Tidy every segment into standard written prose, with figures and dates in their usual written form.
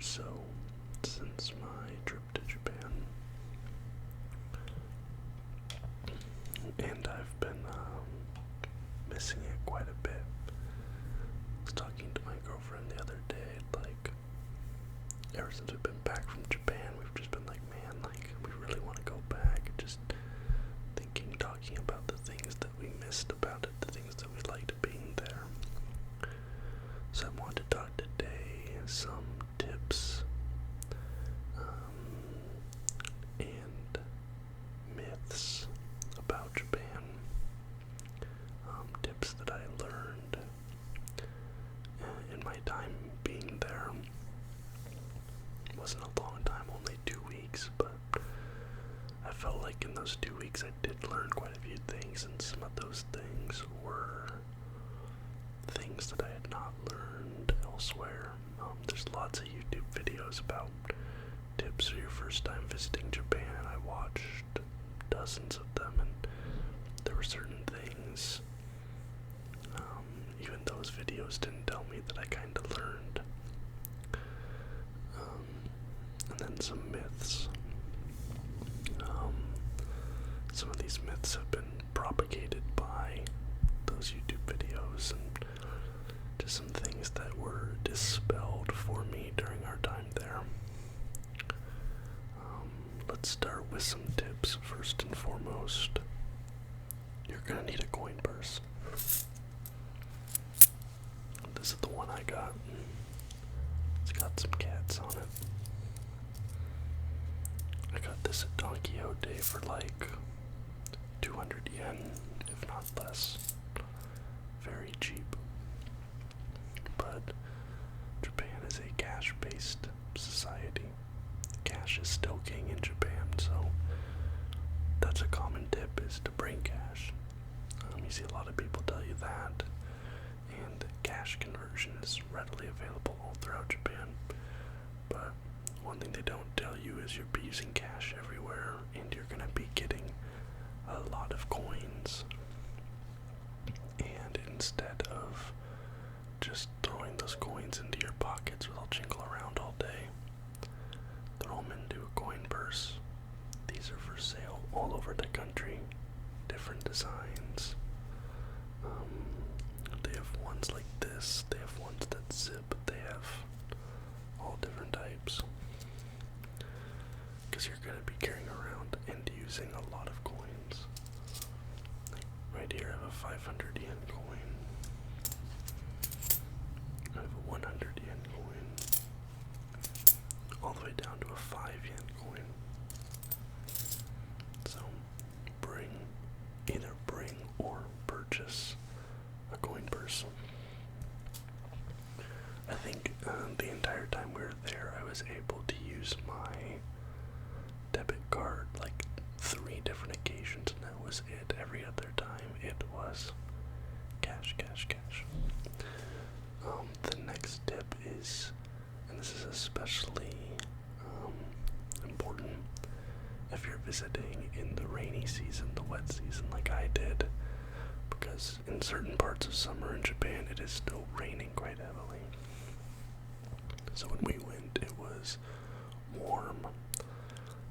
or so since my trip to Japan, and I've been missing it quite a bit. I was talking to my girlfriend the other day, like, ever since we've been back from Japan, we've just been like, man, like, we really want to go back, just talking about the things that we missed about it, the things that we liked being there. So I want to talk today some tips and myths about Japan, tips that I learned in my time being there. It wasn't a long time, only 2 weeks, but I felt like in those 2 weeks I did learn quite a few things, and some of those things were things that I had not learned elsewhere. There's lots of YouTube videos about tips for your first time visiting Japan, and I watched dozens of them, and there were certain things, even those videos didn't tell me, that I kind of learned. And then some myths. Some of these myths have been propagated by those YouTube videos, and just some things that were dispelled for me during our time there. Let's start with some tips. First and foremost, you're gonna need a coin purse. This is the one I got. It's got some cats on it. I got this at Donkey-O Day for like 200 yen, if not less. Very cheap. But Japan is a cash-based society. Cash is still king in Japan, so that's a common tip, is to bring cash. You see a lot of people tell you that, and cash conversion is readily available all throughout Japan. But one thing they don't tell you is you'll be using cash everywhere, and you're going to be getting a lot of coins. And instead of just throwing those coins into your pockets where they'll jingle around all day, throw them into a coin purse. These are for sale all over the country, different designs. They have ones like this, they have ones that zip, they have all different types. Because you're going to be carrying around and using a lot of coins. Like right here I have a 500 yen coin. I have a 100 yen coin. All the way down to a 5 yen coin. So either bring or purchase a coin purse. I think the entire time we were there, I was able to use my debit card like 3 different occasions, and that was it. Every other time it was cash, cash, cash. The next tip is, and this is especially important if you're visiting in the rainy season, the wet season like I did, because in certain parts of summer in Japan it is still raining quite heavily. So when we went, it was warm,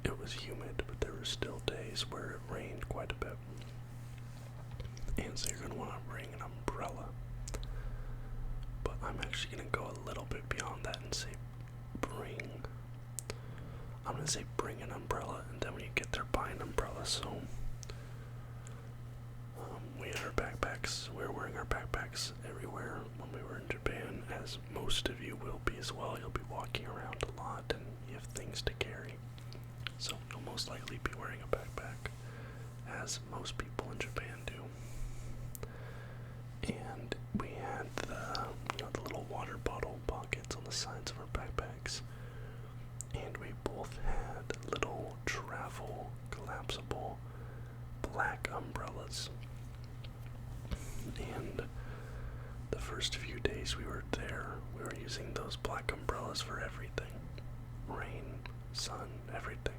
it was humid, but there were still days where it rained quite a bit. And so you're going to want to bring an umbrella. But I'm actually going to go a little bit beyond that and say I'm going to say bring an umbrella, and then when you get there, buy an umbrella. So we had our backpacks. We were wearing our backpacks everywhere when we were in Japan, as most of you will be as well. You'll be walking around a lot, and you have things to carry. So you'll most likely be wearing a backpack, as most people in Japan do. And we had the little water bottle pockets on the sides of our backpacks, and we both had little travel collapsible black umbrellas. And the first few days we were there, we were using those black umbrellas for everything. Rain, sun, everything.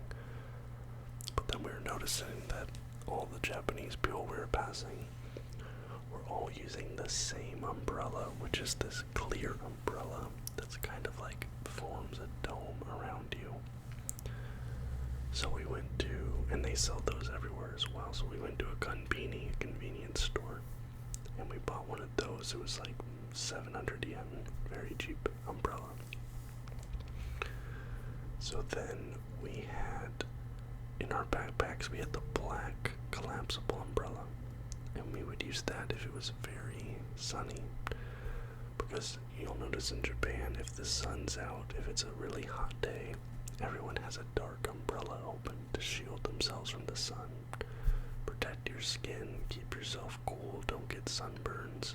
But then we were noticing that all the Japanese people we were passing were all using the same umbrella, which is this clear umbrella that's kind of like forms a dome around you. So we went to, and they sell those everywhere as well, so we went to a convenience store, and we bought one of those. It was like 700 yen, very cheap umbrella. So then we had, in our backpacks, we had the black collapsible umbrella, and we would use that if it was very sunny, because you'll notice in Japan, if the sun's out, if it's a really hot day, everyone has a dark umbrella open to shield themselves from the sun, protect your skin, keep yourself cool, don't get sunburns,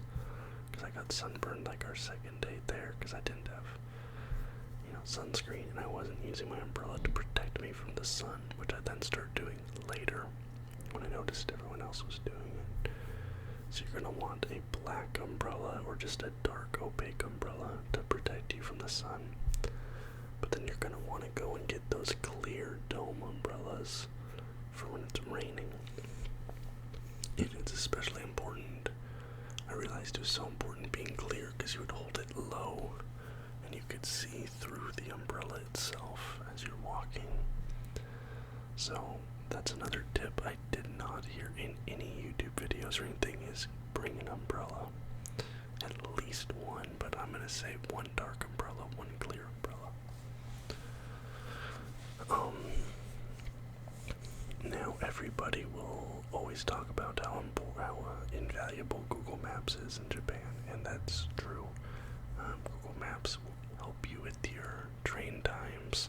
because I got sunburned like our second day there, because I didn't have, sunscreen, and I wasn't using my umbrella to protect me from the sun, which I then started doing later, when I noticed everyone else was doing it. So you're going to want a black umbrella, or just a dark opaque umbrella, to protect you from the sun. But then you're going to want to go and get those clear dome umbrellas for when it's raining. And it's especially important. I realized it was so important being clear, because you would hold it low and you could see through the umbrella itself as you're walking. So that's another tip I did not hear in any YouTube videos or anything, is bring an umbrella. At least one, but I'm going to say one dark umbrella, one clear umbrella. Now everybody will always talk about how invaluable Google Maps is in Japan, and that's true. Google Maps will help you with your train times.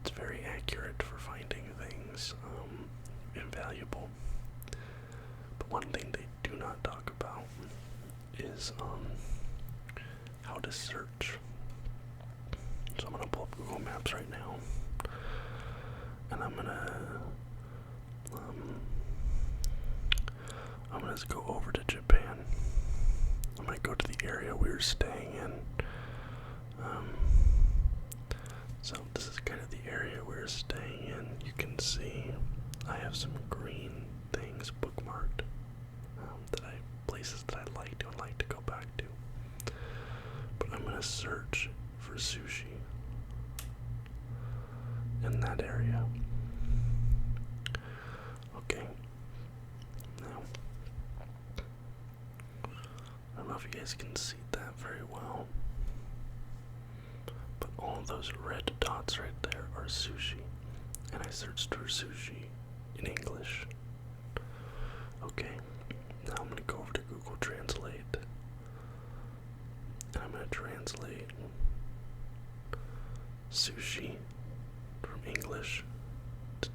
It's very accurate for finding things, invaluable. But one thing they do not talk about is how to search. So I'm gonna pull up Google Maps right now, and I'm gonna go over to Japan. I'm gonna go to the area we were staying in. So this is kind of the area we were staying in. You can see I have some green things bookmarked, places that I liked and like to go back to. But I'm gonna search for sushi in that area. Okay. Now, I don't know if you guys can see that very well, but all those red dots right there are sushi, and I searched for sushi in English. Okay, now I'm going to go over to Google Translate, and I'm going to translate sushi from English to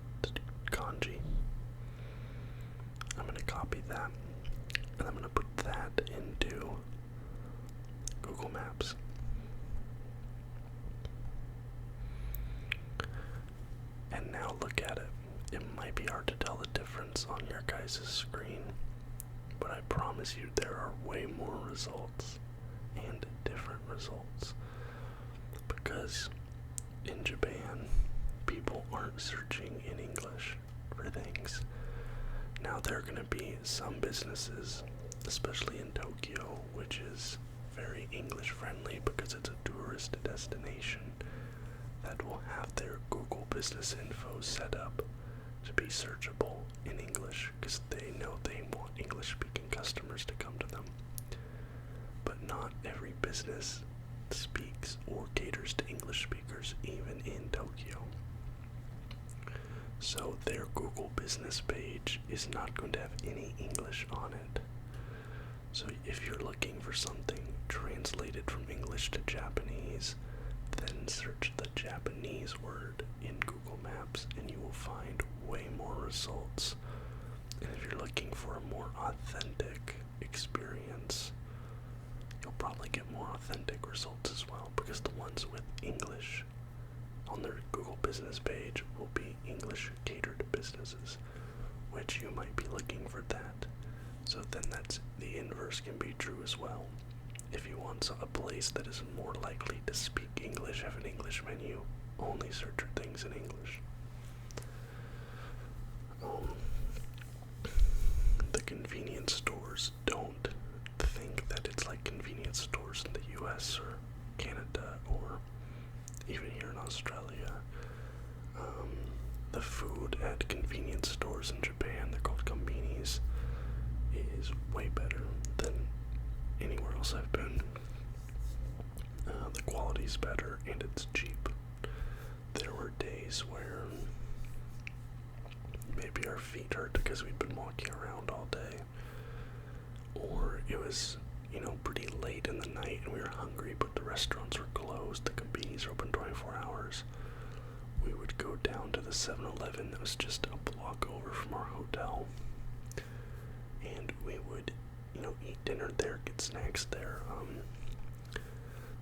kanji. I'm going to copy that, and I'm going to put that into Google Maps. And now look at it. It might be hard to tell the difference on your guys' screen, but I promise you there are way more results and different results, because in Japan, people aren't searching in English for things. Now there are going to be some businesses, especially in Tokyo, which is very English friendly because it's a tourist destination, that will have their Google business info set up to be searchable in English, because they know they want English speaking customers to come to them. But not every business speaks or caters to English speakers, even in Tokyo. So their Google business page is not going to have any English on it. So if you're looking for something translated from English to Japanese, then search the Japanese word in Google Maps and you will find way more results. And if you're looking for a more authentic experience, you'll probably get more authentic results as well, because the ones with English on their Google business page will be English catered businesses, which you might be looking for that. So then that's the inverse can be true as well. If you want a place that is more likely to speak English, have an English menu, only search for things in English. The convenience stores, don't think that it's like convenience stores in the US or Canada or way better than anywhere else I've been. The quality's better and it's cheap. There were days where maybe our feet hurt because we'd been walking around all day, or it was, pretty late in the night and we were hungry but the restaurants were closed, the convenience are open 24 hours. We would go down to the 7-Eleven that was just a block over from our hotel, and we would, eat dinner there, get snacks there.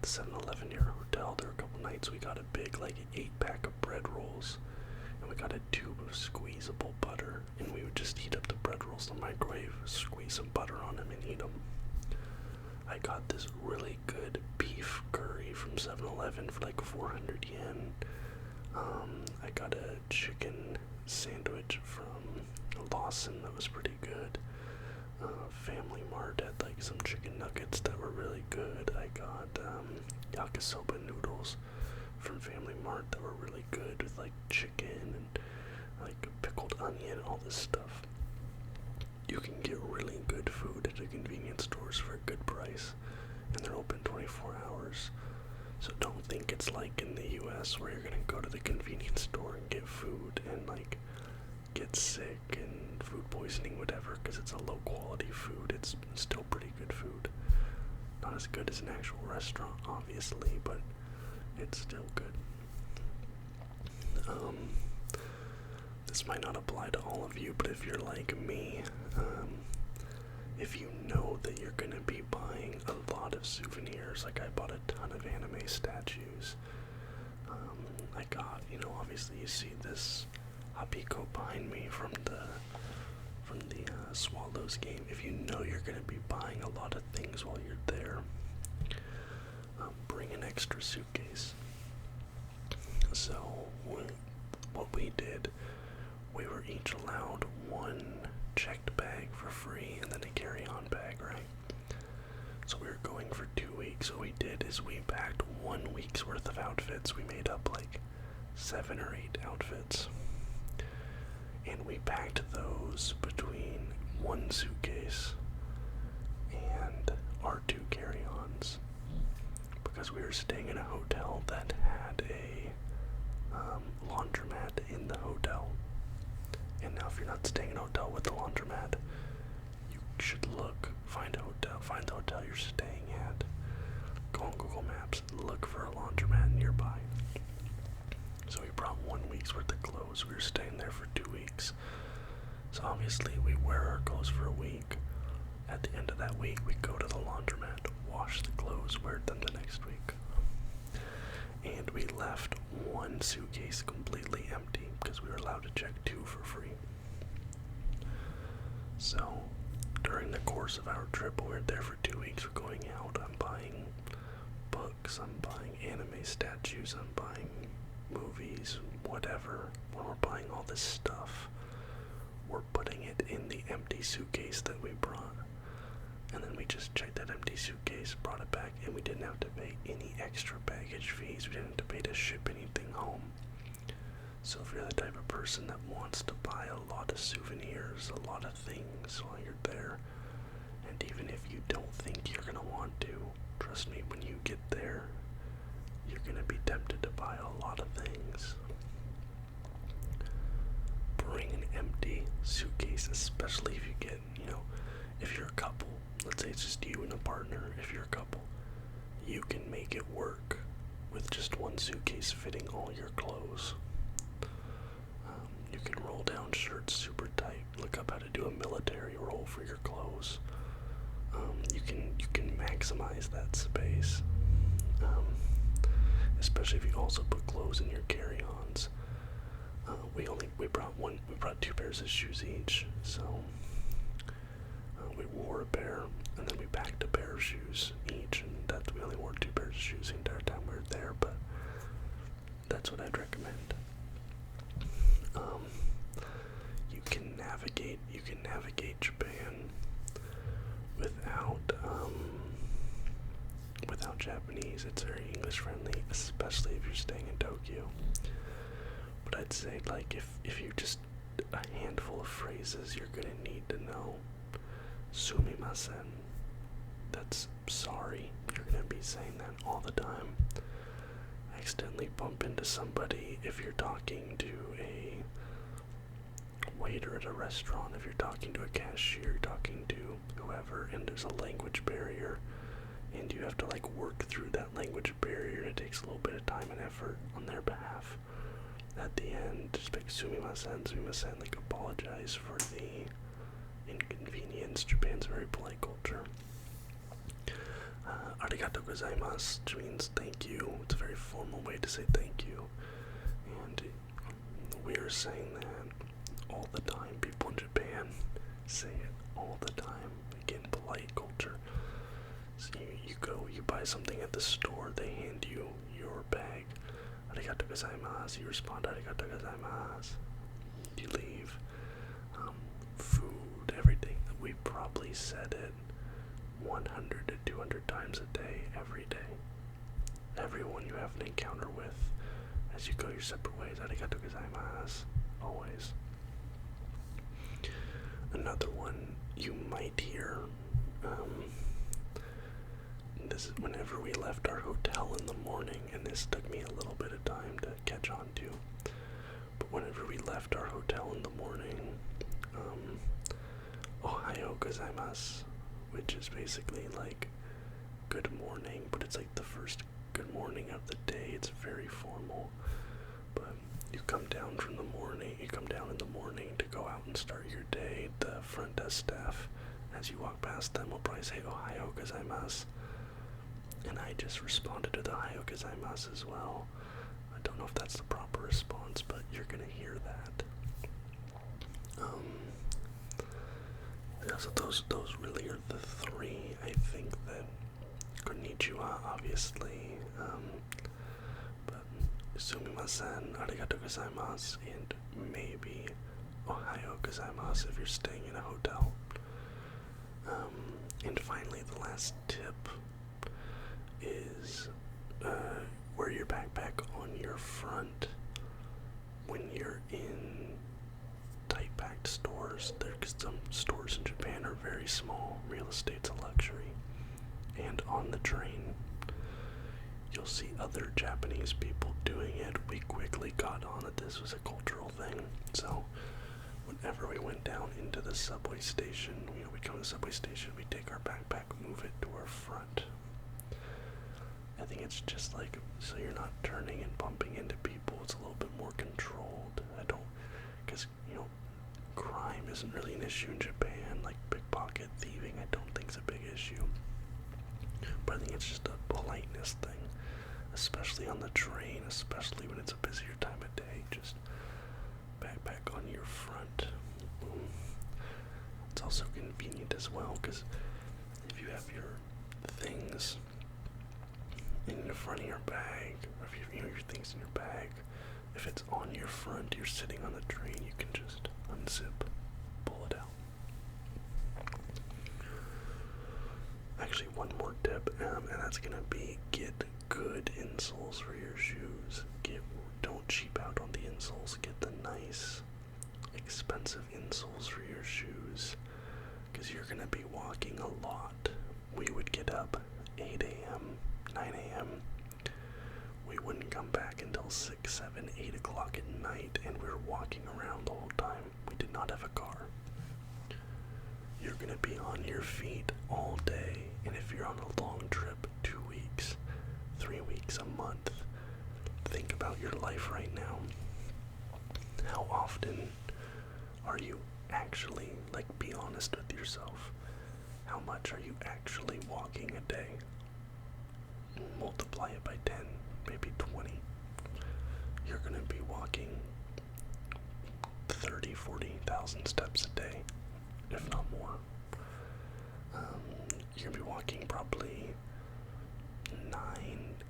The 7-Eleven near our hotel, there were a couple nights we got a big, 8-pack of bread rolls, and we got a tube of squeezable butter, and we would just heat up the bread rolls in the microwave, squeeze some butter on them, and eat them. I got this really good beef curry from 7-Eleven for 400 yen. I got a chicken sandwich from Lawson that was pretty good. Family Mart had some chicken nuggets that were really good. I got yakisoba noodles from Family Mart that were really good with chicken and pickled onion, all this stuff. You can get really good food at the convenience stores for a good price, and they're open 24 hours. So don't think it's like in the US where you're gonna go to the convenience store and get food and get sick and food poisoning, whatever, because it's a low quality food. It's still pretty good food. Not as good as an actual restaurant, obviously, but it's still good. This might not apply to all of you, but if you're like me, if you know that you're gonna be buying a lot of souvenirs, I bought a ton of anime statues. I got, obviously you see this Hapiko behind me from the Swallows game. If you know you're gonna be buying a lot of things while you're there, bring an extra suitcase. So what we did, we were each allowed one checked bag for free and then a carry-on bag, right? So we were going for 2 weeks. What we did is we packed 1 week's worth of outfits. We made up 7 or 8 outfits, and we packed those between one suitcase and our 2 carry-ons, because we were staying in a hotel that had a laundromat in the hotel. And now if you're not staying in a hotel with a laundromat, you should find the hotel you're staying at, go on Google Maps, look for a laundromat nearby. So we brought 1 week's worth of clothes. We were staying there for 2 weeks. So obviously we wear our clothes for a week. At the end of that week, we go to the laundromat, wash the clothes, wear them the next week. And we left 1 suitcase completely empty because we were allowed to check 2 for free. So during the course of our trip, we were there for 2 weeks. We're going out. I'm buying books. I'm buying anime statues. I'm buying movies, whatever. When we're buying all this stuff, we're putting it in the empty suitcase that we brought. And then we just checked that empty suitcase, brought it back, and we didn't have to pay any extra baggage fees. We didn't have to pay to ship anything home. So if you're the type of person that wants to buy a lot of souvenirs, a lot of things while you're there, and even if you don't think you're going to want to, trust me, when you get there, you're going to be tempted to buy a lot of things. Bring an empty suitcase, especially if you get, if you're a couple. Let's say it's just you and a partner. If you're a couple, you can make it work with just 1 suitcase fitting all your clothes. You can roll down shirts super tight. Look up how to do a military roll for your clothes. You can maximize that space. Especially if you also put clothes in your carry-ons. We brought 2 pairs of shoes each, so we wore a pair, and then we packed a pair of shoes each, and we only wore 2 pairs of shoes the entire time we were there, but that's what I'd recommend. You can navigate Japan without Japanese. It's very English friendly, especially if you're staying in Tokyo. But I'd say if you just a handful of phrases you're gonna need to know. sumimasen. That's sorry. You're gonna be saying that all the time. Accidentally bump into somebody if you're talking to a waiter at a restaurant, if you're talking to a cashier, talking to whoever, and there's a language barrier, and you have to like work through that language barrier. It takes a little bit of time and effort on their behalf. At the end, just like sumimasen, like apologize for the inconvenience. Japan's a very polite culture. Arigato gozaimasu, which means thank you. It's a very formal way to say thank you. And we're saying that all the time. People in Japan say it all the time. Again, polite culture. So you buy something at the store, they hand you your bag. Arigato gozaimasu. You respond, arigato gozaimasu. You leave. Food, everything. We probably said it 100 to 200 times a day, every day. Everyone you have an encounter with, as you go your separate ways, arigato gozaimasu, always. Another one you might hear, this is whenever we left our hotel in the morning, and this took me a little bit of time to catch on to, but whenever we left our hotel in the morning, Ohayo gozaimasu, which is basically like good morning, but it's like the first good morning of the day. It's very formal, but you come down in the morning to go out and start your day. The front desk staff, as you walk past them, will probably say Ohayo gozaimasu, and I just responded to the Ohayo gozaimasu as well. I don't know if that's the proper response, but you're gonna hear that. Yeah, so those really are the three. I think that konnichiwa, obviously, but sumimasen, arigato gozaimasu, and maybe ohayo gozaimasu if you're staying in a hotel. And finally, the last tip is wear your backpack on your front when you're in tight-packed stores. Some stores in Japan are very small. Real estate's a luxury. And on the train, you'll see other Japanese people doing it. We quickly got on that this was a cultural thing. So whenever we went down into the subway station, we come to the subway station, we take our backpack, move it to our front. I think it's just like, so you're not turning and bumping into people. It's a little bit more controlled. Because, crime isn't really an issue in Japan. Like pickpocket, thieving, I don't think is a big issue. But I think it's just a politeness thing. Especially on the train, especially when it's a busier time of day. Just backpack on your front. It's also convenient as well, because if you have your things in the front of your bag, or if you your things in your bag, if it's on your front, you're sitting on the train, you can just unzip, pull it out. Actually, one more tip, and that's gonna be get good insoles for your shoes. Don't cheap out on the insoles. Get the nice, expensive insoles for your shoes, because you're gonna be walking a lot. We would get up 8 a.m., 9 a.m. We wouldn't come back until 6, 7, 8 o'clock at night, and we were walking around the whole time. We did not have a car. You're gonna be on your feet all day, and if you're on a long trip, 2 weeks, 3 weeks, a month, think about your life right now. How often are you actually, be honest with yourself, how much are you actually walking a day? Multiply it by 10, maybe 20. You're gonna be walking 30, 40,000 steps a day, if not more. You're gonna be walking probably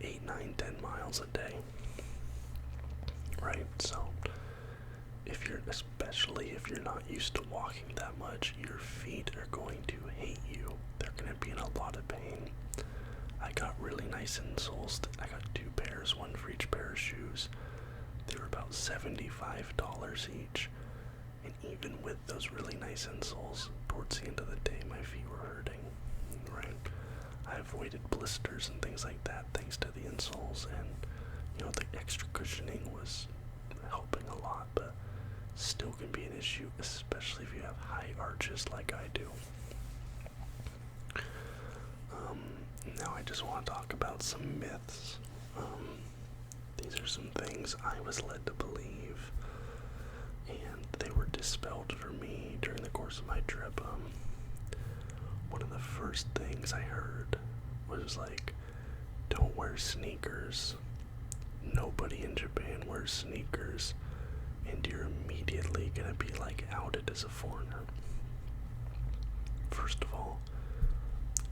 8, 9, 10 miles a day, right? So especially if you're not used to walking that much, your feet are going to hate you. They're gonna be in a lot of pain. I got really nice insoles. I got 2 pairs, one for each pair of shoes. They were about $75 each. And even with those really nice insoles, towards the end of the day, my feet avoided blisters and things like that thanks to the insoles, and the extra cushioning was helping a lot, but still can be an issue, especially if you have high arches like I do. Now I just want to talk about some myths. These are some things I was led to believe, and they were dispelled for me during the course of my trip. One of the first things I heard was like, don't wear sneakers. Nobody in Japan wears sneakers, and you're immediately gonna be like outed as a foreigner. First of all,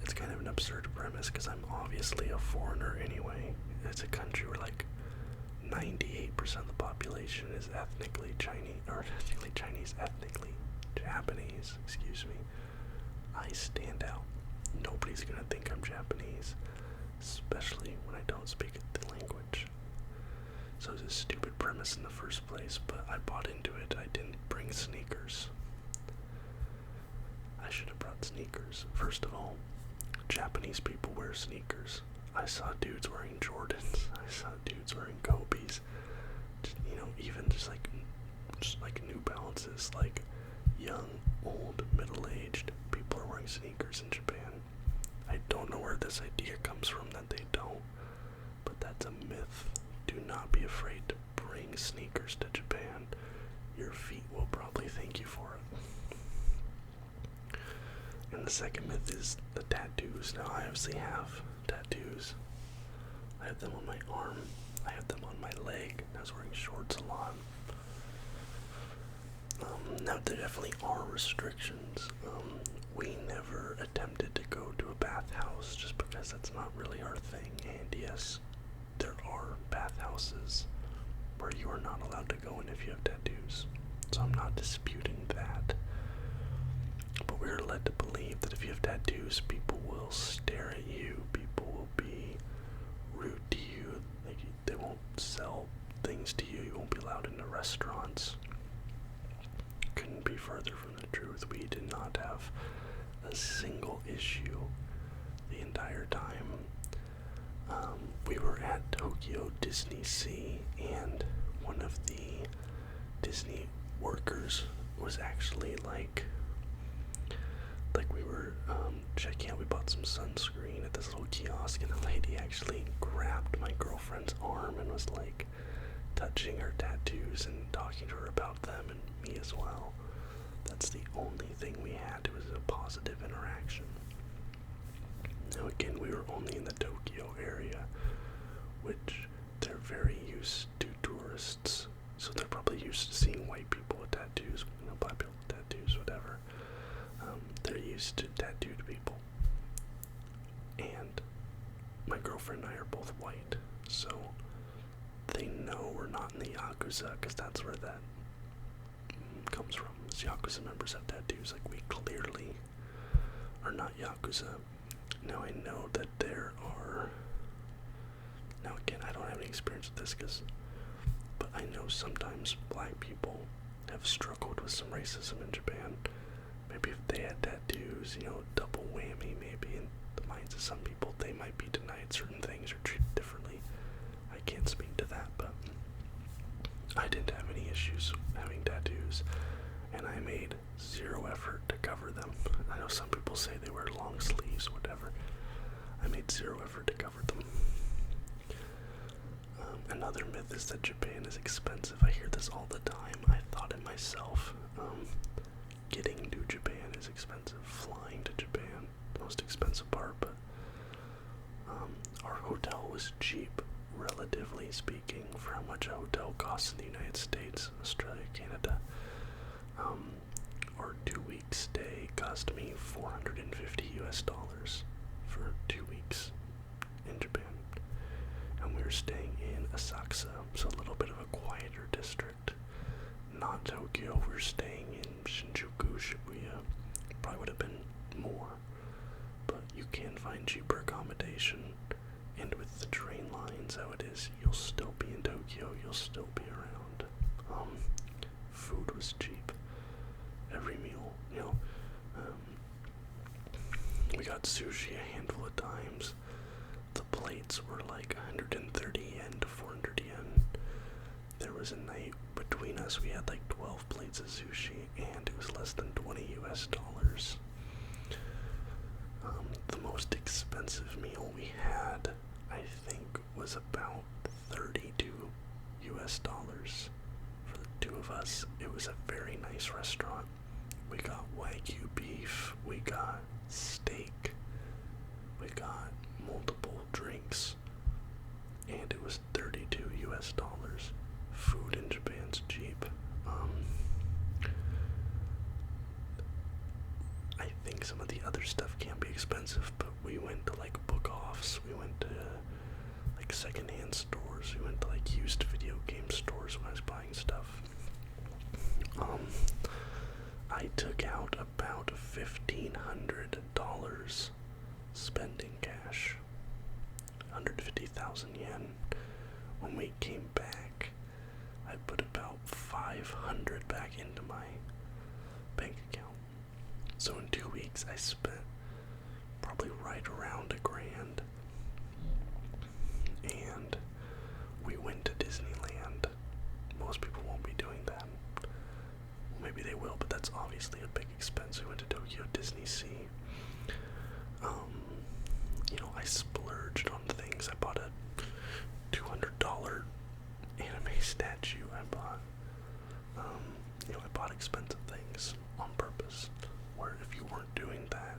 it's kind of an absurd premise because I'm obviously a foreigner anyway. It's a country where like 98% of the population is ethnically ethnically Japanese, excuse me. I stand out. Nobody's gonna think I'm Japanese, especially when I don't speak the language. So it's a stupid premise in the first place, but I bought into it. I didn't bring sneakers. I should have brought sneakers. First of all, Japanese people wear sneakers. I saw dudes wearing Jordans. I saw dudes wearing Kobe's. Even just like New Balances. Like young, old, middle-aged people are wearing sneakers in Japan. I don't know where this idea comes from that they don't, but that's a myth. Do not be afraid to bring sneakers to Japan. Your feet will probably thank you for it. And the second myth is the tattoos. Now, I obviously have tattoos. I have them on my arm. I have them on my leg. I was wearing shorts a lot. Now, there definitely are restrictions. We never attempted to go to a bathhouse just because that's not really our thing. And yes, there are bathhouses where you are not allowed to go in if you have tattoos. So I'm not disputing that. But we're led to believe that if you have tattoos, people will stare at you. People will be rude to you. They won't sell things to you. You won't be allowed into restaurants. Couldn't be further from the truth. We did not have a single issue the entire time. We were at Tokyo Disney Sea, and one of the Disney workers was actually like we were checking out. We bought some sunscreen at this little kiosk, and a lady actually grabbed my girlfriend's arm and was like touching her tattoos and talking to her about them, and me as well. That's the only thing we had. It was a positive interaction. Now again, we were only in the Tokyo area, which they're very used to tourists, so they're probably used to seeing white people with tattoos, black people with tattoos, whatever. They're used to tattooed people. And my girlfriend and I are both white, so they know we're not in the Yakuza, because that's where that comes from. Yakuza members have tattoos. Like, we clearly are not Yakuza. Now, I know that there are... Now, again, I don't have any experience with this, but I know sometimes black people have struggled with some racism in Japan. Maybe if they had tattoos, double whammy, maybe in the minds of some people, they might be denied certain things or treated differently. I can't speak to that, but I didn't have any issues having tattoos, and I made zero effort to cover them. I know some people say they wear long sleeves, whatever. I made zero effort to cover them. Another myth is that Japan is expensive. I hear this all the time. I thought it myself. Getting to Japan is expensive. Flying to Japan, the most expensive part, but our hotel was cheap, relatively speaking, for how much a hotel costs in the United States, Australia, Canada. Our 2-week stay cost me $450 for 2 weeks in Japan. And we were staying in Asakusa, so a little bit of a quieter district. Not Tokyo. We were staying in Shinjuku, Shibuya. Probably would have been more, but you can find cheaper accommodation. And with the train lines how it is, you'll still be in Tokyo. You'll still be around. Food was cheap. Every meal, We got sushi a handful of times. The plates were like 130 yen to 400 yen. There was a night between us, we had like 12 plates of sushi, and it was less than 20 US dollars. The most expensive meal we had, I think, was about 32 US dollars for the two of us. It was a very nice restaurant. We got Wagyu beef, we got steak, we got multiple drinks, and it was 32 US dollars. Food in Japan's cheap. I think some of the other stuff can be expensive, but we went to like book-offs, we went to like secondhand stores, we went to like used video game stores when I was buying stuff. I took out about $1,500 spending cash, 150,000 yen. When we came back, I put about 500 back into my bank account. So in 2 weeks, I spent probably right around $1,000. And we went to Disneyland. Most people won't be doing that. Well, maybe they will, but that's obviously a big expense. We went to Tokyo Disney Sea. I splurged on things. I bought a $200 anime statue. I bought expensive things on purpose, where if you weren't doing that,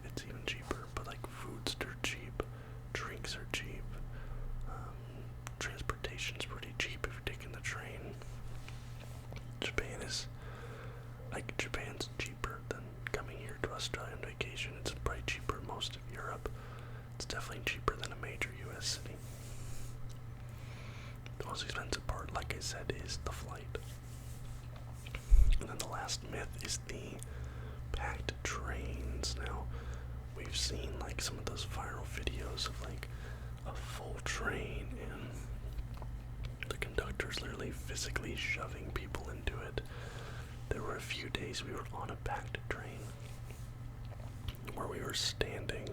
it's even cheaper. But like foods are cheap, drinks are cheap, transportation's pretty cheap if you're taking the train. Japan's cheaper than coming here to Australia on vacation. It's probably cheaper in most of Europe. It's definitely cheaper than a major US city. The most expensive part, like I said, is the flight. And then the last myth is the packed trains. Now, we've seen like some of those viral videos of like a full train and the conductor's literally physically shoving people into it. There were a few days we were on a packed train where we were standing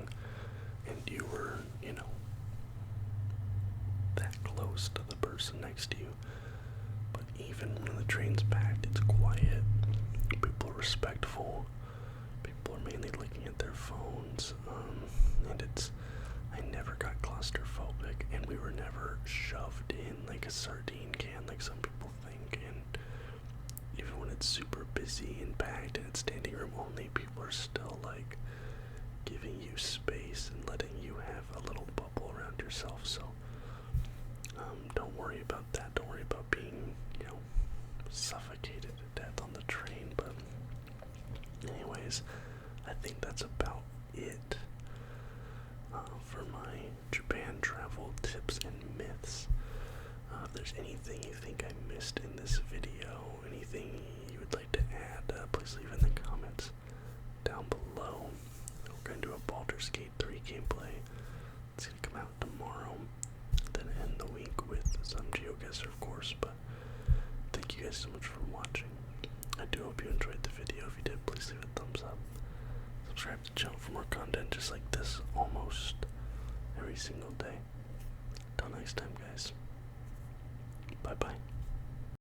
and you were, that close to the person next to you. But even when the train's packed, it's quiet. People are respectful. People are mainly looking at their phones. And I never got claustrophobic, and we were never shoved in like a sardine can like some people think. And even when it's super busy and packed and it's standing room only, people are still like giving you space and letting you have a little bubble around yourself. So don't worry about that. Don't worry about being, suffocated to death on the train. But anyways, I think that's about it for my Japan travel tips and myths. If there's anything you think I missed in this video, anything you would like to add, please leave in the comments down below. We're going to do a Baldur's Gate 3 gameplay. It's going to come out tomorrow. Then end the week with some GeoGuessr, of course. But thank you guys so much for watching. I do hope you enjoyed the video. If you did, please leave a thumbs up. Subscribe to the channel for more content just like this almost every single day. Till next time, guys. Bye-bye.